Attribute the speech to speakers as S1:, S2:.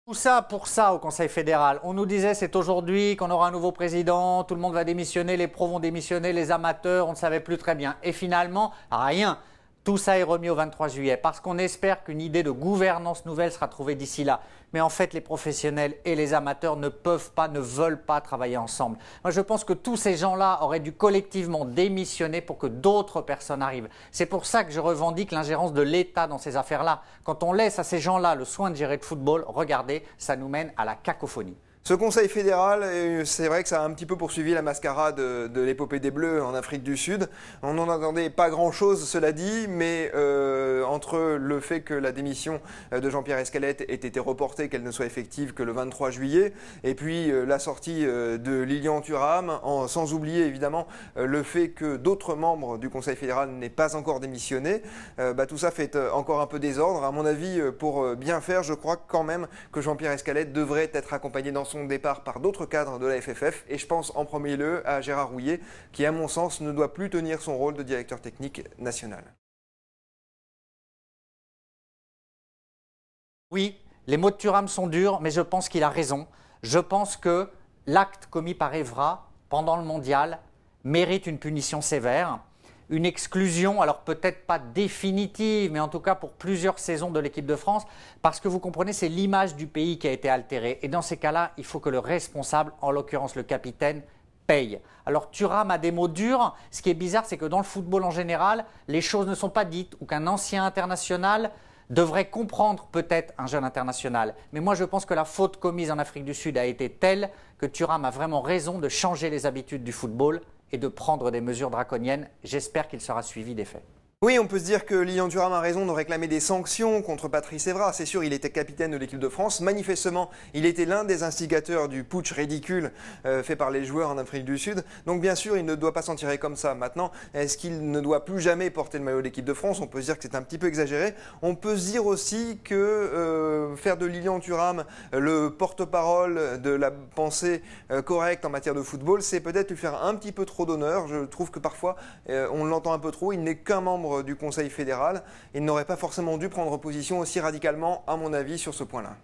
S1: Tout ça pour ça au Conseil fédéral. On nous disait c'est aujourd'hui qu'on aura un nouveau président, tout le monde va démissionner, les pros vont démissionner, les amateurs, on ne savait plus très bien. Et finalement, rien. Tout ça est remis au 23 juillet parce qu'on espère qu'une idée de gouvernance nouvelle sera trouvée d'ici là. Mais en fait, les professionnels et les amateurs ne peuvent pas, ne veulent pas travailler ensemble. Moi, je pense que tous ces gens-là auraient dû collectivement démissionner pour que d'autres personnes arrivent. C'est pour ça que je revendique l'ingérence de l'État dans ces affaires-là. Quand on laisse à ces gens-là le soin de gérer le football, regardez, ça nous mène à la cacophonie.
S2: Ce Conseil fédéral, c'est vrai que ça a un petit peu poursuivi la mascarade de l'épopée des Bleus en Afrique du Sud. On n'en attendait pas grand-chose, cela dit, mais entre le fait que la démission de Jean-Pierre Escalette ait été reportée, qu'elle ne soit effective que le 23 juillet, et puis la sortie de Lilian Thuram, sans oublier évidemment le fait que d'autres membres du Conseil fédéral n'aient pas encore démissionné, tout ça fait encore un peu désordre. À mon avis, pour bien faire, je crois quand même que Jean-Pierre Escalette devrait être accompagné dans son départ par d'autres cadres de la FFF, et je pense en premier lieu à Gérard Rouillet qui à mon sens ne doit plus tenir son rôle de directeur technique national.
S1: Oui, les mots de Thuram sont durs, mais je pense qu'il a raison. Je pense que l'acte commis par Evra pendant le mondial mérite une punition sévère. Une exclusion, alors peut-être pas définitive, mais en tout cas pour plusieurs saisons de l'équipe de France, parce que vous comprenez, c'est l'image du pays qui a été altérée. Et dans ces cas-là, il faut que le responsable, en l'occurrence le capitaine, paye. Alors Thuram a des mots durs. Ce qui est bizarre, c'est que dans le football en général, les choses ne sont pas dites, ou qu'un ancien international devrait comprendre peut-être un jeune international. Mais moi, je pense que la faute commise en Afrique du Sud a été telle que Thuram a vraiment raison de changer les habitudes du football et de prendre des mesures draconiennes. J'espère qu'il sera suivi des faits.
S2: Oui, on peut se dire que Lilian Thuram a raison de réclamer des sanctions contre Patrice Evra. C'est sûr, il était capitaine de l'équipe de France. Manifestement, il était l'un des instigateurs du putsch ridicule fait par les joueurs en Afrique du Sud. Donc bien sûr, il ne doit pas s'en tirer comme ça. Maintenant, est-ce qu'il ne doit plus jamais porter le maillot de l'équipe de France? On peut se dire que c'est un petit peu exagéré. On peut se dire aussi que faire de Lilian Thuram le porte-parole de la pensée correcte en matière de football, c'est peut-être lui faire un petit peu trop d'honneur. Je trouve que parfois, on l'entend un peu trop. Il n'est qu'un membre du Conseil fédéral. Il n'aurait pas forcément dû prendre position aussi radicalement, à mon avis, sur ce point-là.